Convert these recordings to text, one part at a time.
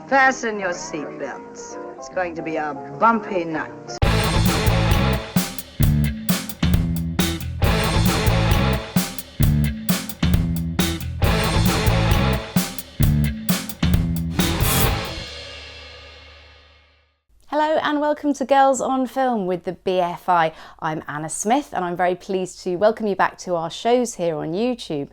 Fasten your seatbelts. It's going to be a bumpy night. Hello and welcome to Girls on Film with the BFI. I'm Anna Smith and I'm very pleased to welcome you back to our shows here on YouTube.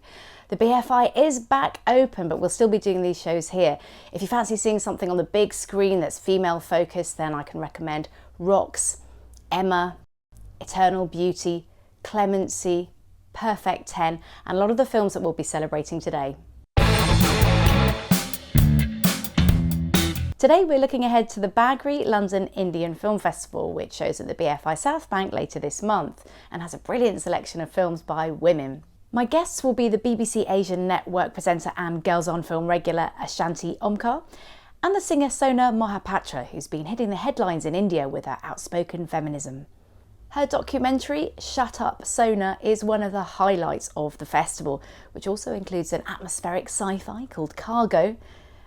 The BFI is back open, but we'll still be doing these shows here. If you fancy seeing something on the big screen that's female focused, then I can recommend Rocks, Emma, Eternal Beauty, Clemency, Perfect 10, and a lot of the films that we'll be celebrating today. Today we're looking ahead to the Bagri London Indian Film Festival, which shows at the BFI Southbank later this month and has a brilliant selection of films by women. My guests will be the BBC Asian Network presenter and Girls on Film regular Ashanti Omkar and the singer Sona Mohapatra, who's been hitting the headlines in India with her outspoken feminism. Her documentary, Shut Up Sona, is one of the highlights of the festival, which also includes an atmospheric sci-fi called Cargo,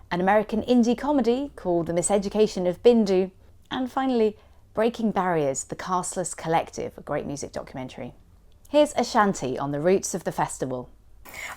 an American indie comedy called The Miseducation of Bindu, and finally, Breaking Barriers, The Casteless Collective, a great music documentary. Here's Ashanti on the roots of the festival.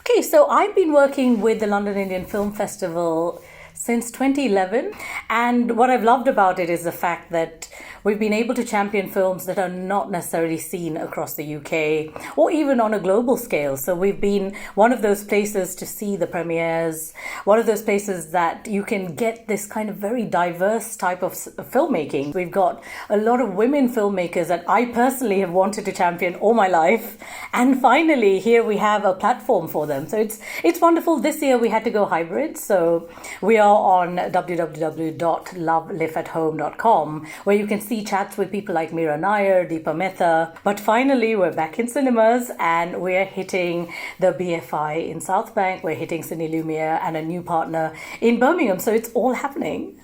Okay, so I've been working with the London Indian Film Festival since 2011, and what I've loved about it is the fact that we've been able to champion films that are not necessarily seen across the UK or even on a global scale. So we've been one of those places to see the premieres, one of those places that you can get this kind of very diverse type of filmmaking. We've got a lot of women filmmakers that I personally have wanted to champion all my life, and finally here we have a platform for them. So it's wonderful. This year we had to go hybrid, so we are on www.lovelifeathome.com, where you can see chats with people like Meera Nair, Deepa Mehta. But finally, we're back in cinemas and we're hitting the BFI in Southbank, we're hitting Cine Lumiere and a new partner in Birmingham. So it's all happening.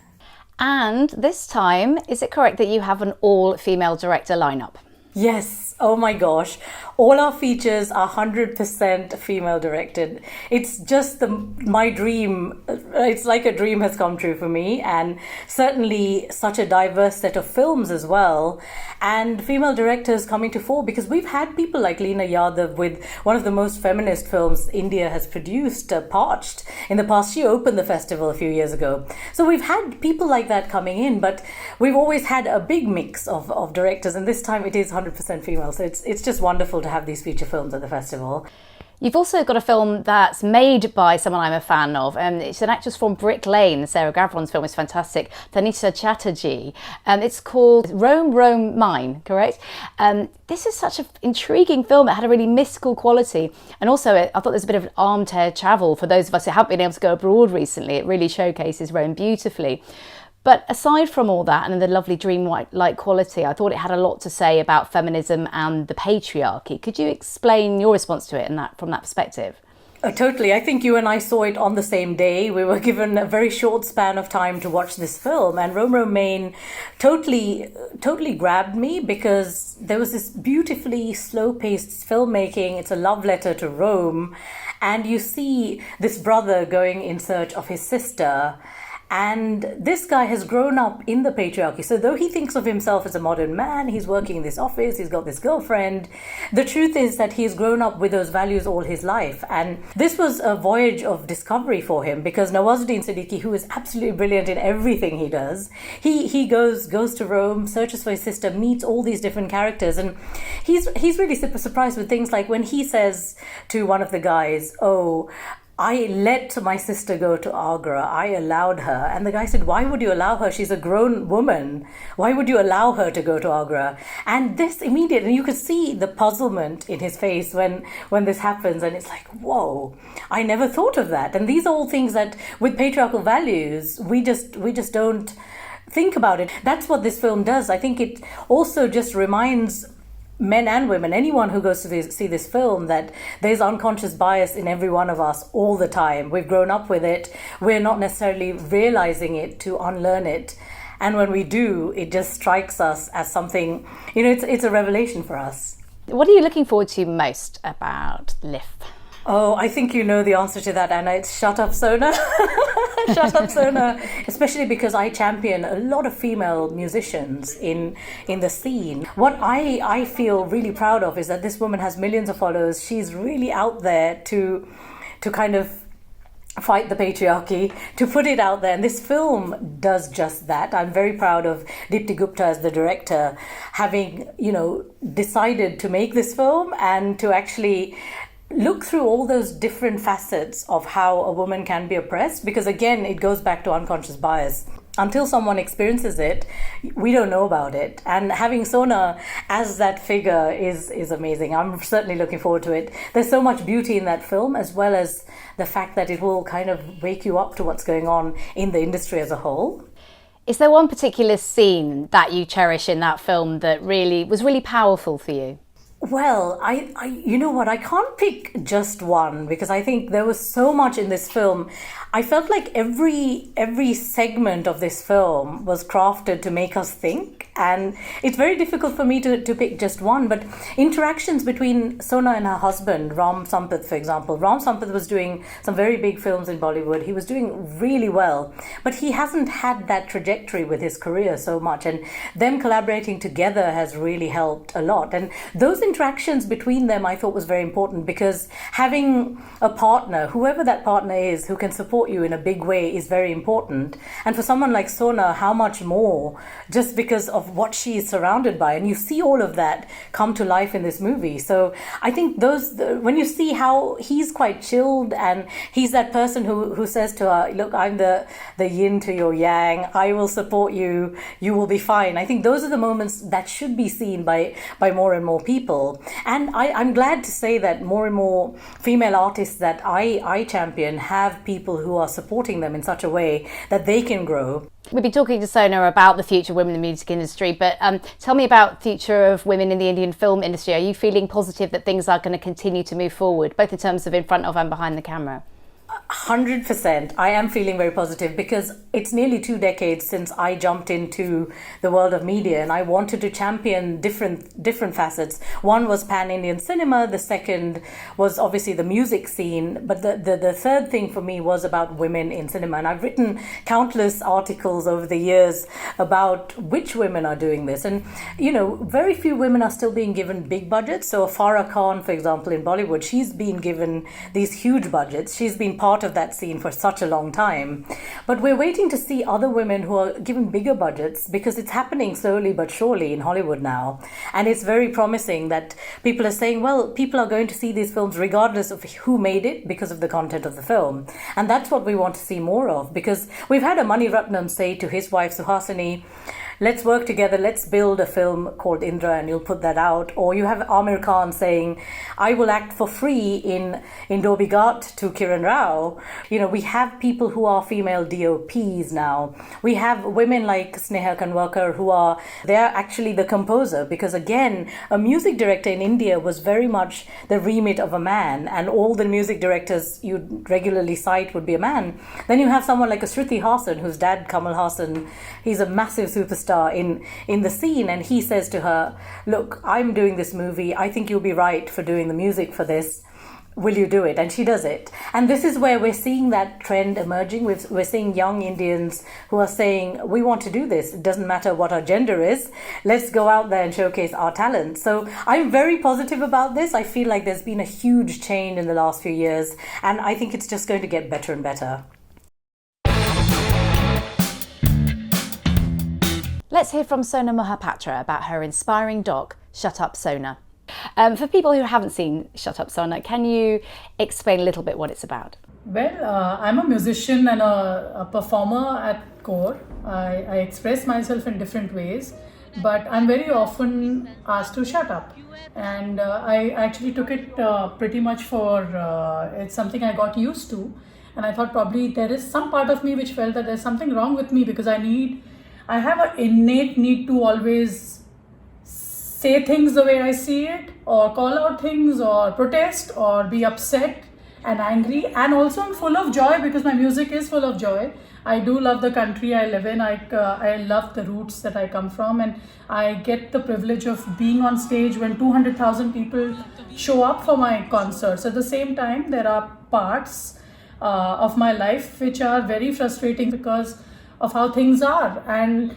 And this time, is it correct that you have an all-female director lineup? Yes. Oh my gosh. All our features are 100% female directed. It's just my dream. It's like a dream has come true for me, and certainly such a diverse set of films as well. And female directors coming to fore, because we've had people like Leena Yadav with one of the most feminist films India has produced, Parched. In the past, she opened the festival a few years ago. So we've had people like that coming in, but we've always had a big mix of directors, and this time it is 100% female. So it's just wonderful to have these feature films at the festival. You've also got a film that's made by someone I'm a fan of, and it's an actress from Brick Lane. Sarah Gavron's film is fantastic, Tanisha Chatterjee. It's called Rome, Rome, Mine, correct? This is such an intriguing film. It had a really mystical quality, and also I thought there's a bit of armchair travel for those of us who haven't been able to go abroad recently. It really showcases Rome beautifully. But aside from all that and the lovely dream-like quality, I thought it had a lot to say about feminism and the patriarchy. Could you explain your response to it from that perspective? Totally. I think you and I saw it on the same day. We were given a very short span of time to watch this film, and Rome Romaine totally grabbed me because there was this beautifully slow-paced filmmaking. It's a love letter to Rome, and you see this brother going in search of his sister. And this guy has grown up in the patriarchy. So though he thinks of himself as a modern man, he's working in this office, he's got this girlfriend, the truth is that he's grown up with those values all his life. And this was a voyage of discovery for him, because Nawazuddin Siddiqui, who is absolutely brilliant in everything he does, he goes to Rome, searches for his sister, meets all these different characters. And he's really super surprised with things like when he says to one of the guys, "Oh, I let my sister go to Agra. I allowed her." And the guy said, "Why would you allow her? She's a grown woman. Why would you allow her to go to Agra?" And this immediate, and you could see the puzzlement in his face when this happens. And it's like, whoa, I never thought of that. And these are all things that with patriarchal values, we just don't think about it. That's what this film does. I think it also just reminds men and women, anyone who goes to see this film, that there's unconscious bias in every one of us all the time. We've grown up with it. We're not necessarily realizing it to unlearn it. And when we do, it just strikes us as something, it's a revelation for us. What are you looking forward to most about LIF? Oh, I think you know the answer to that, Anna. It's Shut Up Sona. Shut Up Sona. Especially because I champion a lot of female musicians in the scene. What I feel really proud of is that this woman has millions of followers. She's really out there to kind of fight the patriarchy, to put it out there. And this film does just that. I'm very proud of Deepti Gupta as the director, having, decided to make this film and to actually look through all those different facets of how a woman can be oppressed, because again, it goes back to unconscious bias. Until someone experiences it, we don't know about it. And having Sona as that figure is amazing. I'm certainly looking forward to it. There's so much beauty in that film, as well as the fact that it will kind of wake you up to what's going on in the industry as a whole. Is there one particular scene that you cherish in that film that was really powerful for you? Well, I you know what, I can't pick just one, because I think there was so much in this film. I felt like every segment of this film was crafted to make us think, and it's very difficult for me to pick just one. But interactions between Sona and her husband, Ram Sampath, for example. Ram Sampath was doing some very big films in Bollywood. He was doing really well, but he hasn't had that trajectory with his career so much, and them collaborating together has really helped a lot. And those interactions between them I thought was very important, because having a partner, whoever that partner is, who can support you in a big way is very important. And for someone like Sona, how much more, just because of what she is surrounded by. And you see all of that come to life in this movie. So I think when you see how he's quite chilled, and he's that person who says to her, look, I'm the yin to your yang, I will support you, you will be fine. I think those are the moments that should be seen by more and more people. And I'm glad to say that more and more female artists that I champion have people who are supporting them in such a way that they can grow. We'll be talking to Sona about the future of women in the music industry, but tell me about the future of women in the Indian film industry. Are you feeling positive that things are going to continue to move forward, both in terms of in front of and behind the camera? 100%. I am feeling very positive, because it's nearly 2 decades since I jumped into the world of media, and I wanted to champion different facets. One was pan-Indian cinema, the second was obviously the music scene, but the third thing for me was about women in cinema. And I've written countless articles over the years about which women are doing this. And, very few women are still being given big budgets. So Farah Khan, for example, in Bollywood, she's been given these huge budgets. She's been part of that scene for such a long time. But we're waiting to see other women who are given bigger budgets, because it's happening slowly but surely in Hollywood now. And it's very promising that people are saying, well, people are going to see these films regardless of who made it, because of the content of the film. And that's what we want to see more of, because we've had a Mani Ratnam say to his wife Suhasini, let's work together, let's build a film called Indra and you'll put that out. Or you have Amir Khan saying, I will act for free in Dhobi Ghat to Kiran Rao. We have people who are female DOPs now. We have women like Sneha Kanwakar they're actually the composer, because again, a music director in India was very much the remit of a man, and all the music directors you regularly cite would be a man. Then you have someone like a Shruti Hassan, whose dad, Kamal Hassan, he's a massive superstar in the scene, and he says to her, look, I'm doing this movie, I think you'll be right for doing the music for this, will you do it? And she does it. And this is where we're seeing that trend emerging. We're seeing young Indians who are saying, we want to do this, it doesn't matter what our gender is, let's go out there and showcase our talent. So I'm very positive about this. I feel like there's been a huge change in the last few years, and I think it's just going to get better and better. Let's hear from Sona Mohapatra about her inspiring doc, Shut Up Sona. For people who haven't seen Shut Up Sona, can you explain a little bit what it's about? Well, I'm a musician and a performer at core. I express myself in different ways, but I'm very often asked to shut up. And I actually took it pretty much it's something I got used to. And I thought probably there is some part of me which felt that there's something wrong with me, because I have an innate need to always say things the way I see it, or call out things, or protest, or be upset and angry. And also I'm full of joy, because my music is full of joy. I do love the country I live in. I love the roots that I come from, and I get the privilege of being on stage when 200,000 people show up for my concerts. At the same time, there are parts of my life which are very frustrating because of how things are. And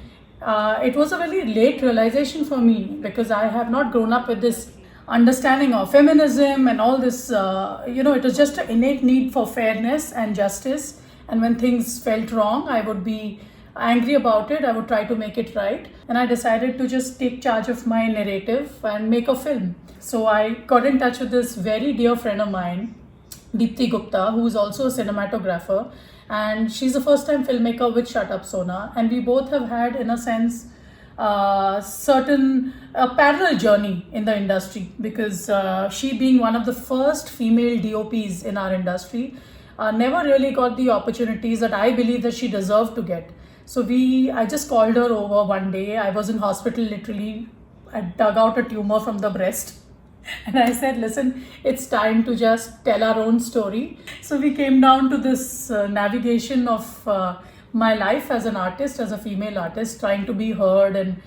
it was a very late realization for me because I have not grown up with this understanding of feminism and all this. It was just an innate need for fairness and justice. And when things felt wrong, I would be angry about it. I would try to make it right. And I decided to just take charge of my narrative and make a film. So I got in touch with this very dear friend of mine, Deepti Gupta, who is also a cinematographer. And she's a first-time filmmaker with Up Sona. And we both have had, in a sense, certain parallel journey in the industry, because she, being one of the first female DOPs in our industry, never really got the opportunities that I believe that she deserved to get. So I just called her over one day. I was in hospital literally. I dug out a tumor from the breast. And I said, listen, it's time to just tell our own story. So we came down to this navigation of my life as an artist, as a female artist, trying to be heard and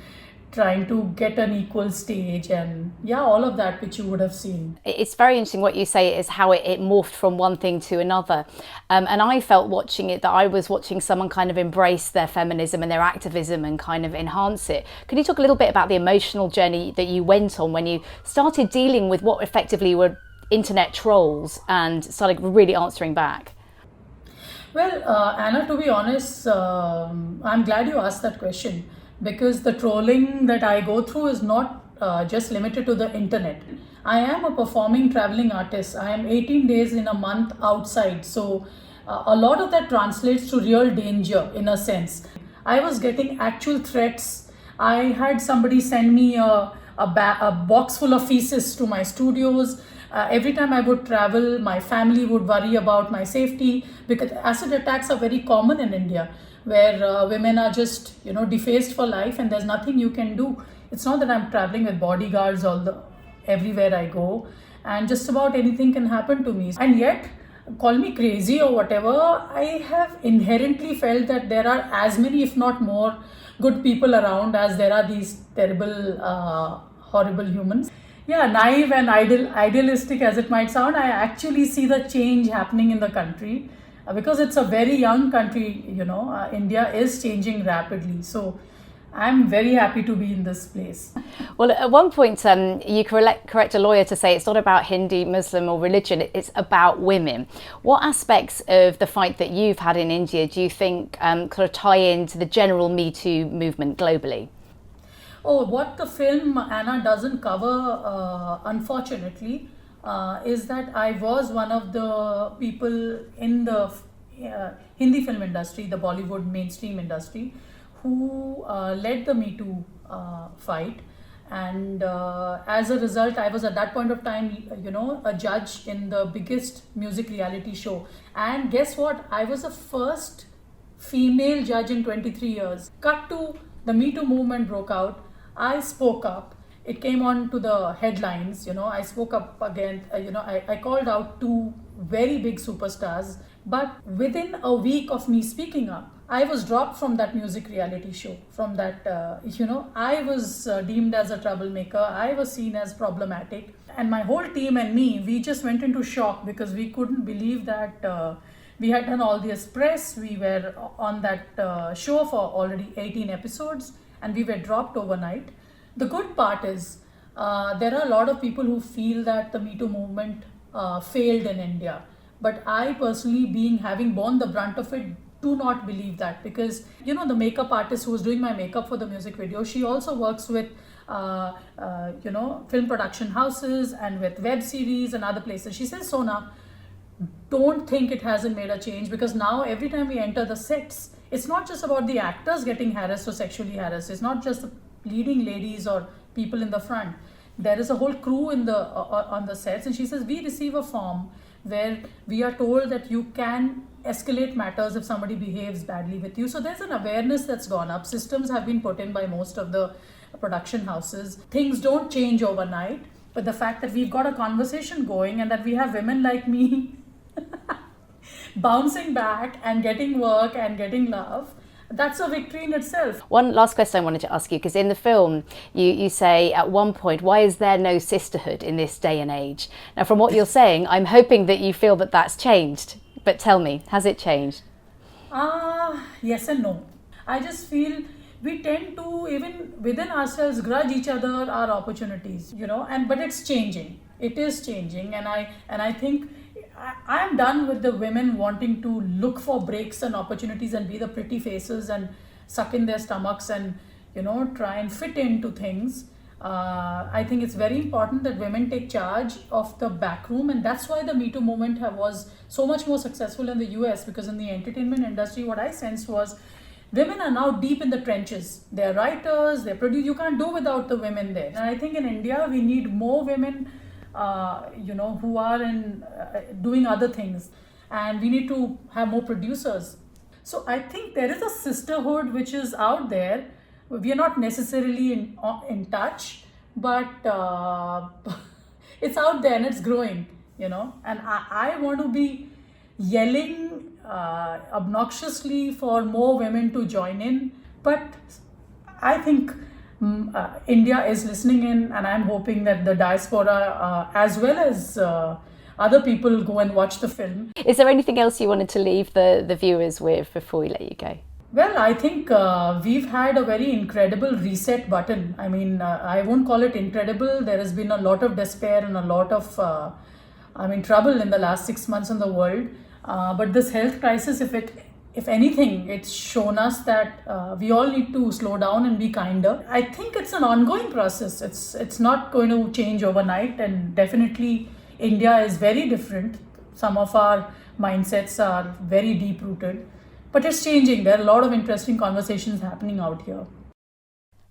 trying to get an equal stage, and all of that which you would have seen. It's very interesting what you say is how it morphed from one thing to another. And I felt watching it that I was watching someone kind of embrace their feminism and their activism and kind of enhance it. Can you talk a little bit about the emotional journey that you went on when you started dealing with what effectively were internet trolls and started really answering back? Well, Anna, to be honest, I'm glad you asked that question, because the trolling that I go through is not just limited to the internet. I am a performing traveling artist. I am 18 days in a month outside. So a lot of that translates to real danger in a sense. I was getting actual threats. I had somebody send me a box full of feces to my studios. Every time I would travel, my family would worry about my safety, because acid attacks are very common in India, where women are just defaced for life and there's nothing you can do. It's not that I'm traveling with bodyguards everywhere I go, and just about anything can happen to me. And yet, call me crazy or whatever, I have inherently felt that there are as many, if not more, good people around as there are these terrible, horrible humans. Yeah, naive and idealistic as it might sound, I actually see the change happening in the country. Because it's a very young country, India is changing rapidly. So I'm very happy to be in this place. Well, at one point, you correct a lawyer to say it's not about Hindu, Muslim or religion, it's about women. What aspects of the fight that you've had in India do you think kind of tie into the general MeToo movement globally? Oh, what the film, Anna, doesn't cover, unfortunately, is that I was one of the people in the Hindi film industry, the Bollywood mainstream industry, who led the MeToo fight. And as a result, I was at that point of time, a judge in the biggest music reality show. And guess what? I was the first female judge in 23 years. Cut to the MeToo movement broke out. I spoke up. It came on to the headlines, I spoke up again, I called out two very big superstars. But within a week of me speaking up, I was dropped from that music reality show. From that, I was deemed as a troublemaker. I was seen as problematic. And my whole team and me, we just went into shock because we couldn't believe that we had done all this press. We were on that show for already 18 episodes and we were dropped overnight. The good part is there are a lot of people who feel that the MeToo movement failed in India. But I personally, having borne the brunt of it, do not believe that, because the makeup artist who was doing my makeup for the music video, she also works with film production houses and with web series and other places. She says, Sona, don't think it hasn't made a change, because now every time we enter the sets, it's not just about the actors getting harassed or sexually harassed. It's not just the leading ladies or people in the front. There is a whole crew on the sets, and she says we receive a form where we are told that you can escalate matters if somebody behaves badly with you. So there's an awareness that's gone up. Systems have been put in by most of the production houses. Things don't change overnight, but the fact that we've got a conversation going and that we have women like me bouncing back and getting work and getting love, that's a victory in itself. One last question I wanted to ask you, because in the film you say at one point, why is there no sisterhood in this day and age? Now, from what you're saying, I'm hoping that you feel that that's changed. But tell me, has it changed? Yes and no. I just feel we tend to, even within ourselves, grudge each other our opportunities, but it's changing. It is changing, and I think I'm done with the women wanting to look for breaks and opportunities and be the pretty faces and suck in their stomachs and try and fit into things. I think it's very important that women take charge of the back room, and that's why the MeToo movement was so much more successful in the US, because in the entertainment industry, what I sensed was women are now deep in the trenches. They're writers, they produce. You can't do without the women there. And I think in India, we need more women who are doing other things, and we need to have more producers. So I think there is a sisterhood which is out there. We are not necessarily in touch, but it's out there and it's growing, and I want to be yelling obnoxiously for more women to join in, but I think India is listening in, and I'm hoping that the diaspora as well as other people go and watch the film. Is there anything else you wanted to leave the viewers with before we let you go? Well, I think we've had a very incredible reset button. I mean, I won't call it incredible. There has been a lot of despair and a lot of trouble in the last 6 months in the world. But this health crisis, if anything, it's shown us that we all need to slow down and be kinder. I think it's an ongoing process. It's not going to change overnight, and definitely India is very different. Some of our mindsets are very deep rooted, but it's changing. There are a lot of interesting conversations happening out here.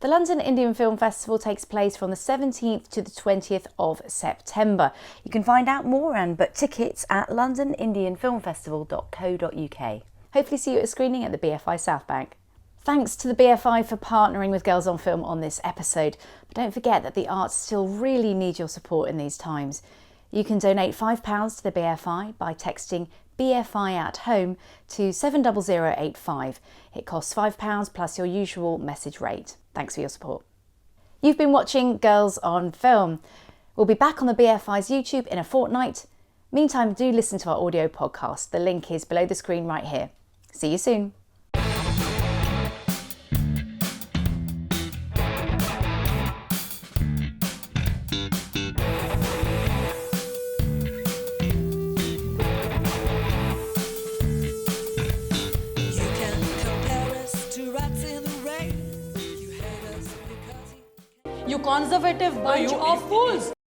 The London Indian Film Festival takes place from the 17th to the 20th of September. You can find out more and book tickets at londonindianfilmfestival.co.uk. Hopefully see you at a screening at the BFI Southbank. Thanks to the BFI for partnering with Girls on Film on this episode. But don't forget that the arts still really need your support in these times. You can donate £5 to the BFI by texting BFI at home to 70085. It costs £5 plus your usual message rate. Thanks for your support. You've been watching Girls on Film. We'll be back on the BFI's YouTube in a fortnight. Meantime, do listen to our audio podcast. The link is below the screen right here. See you soon. You conservative bunch of fools!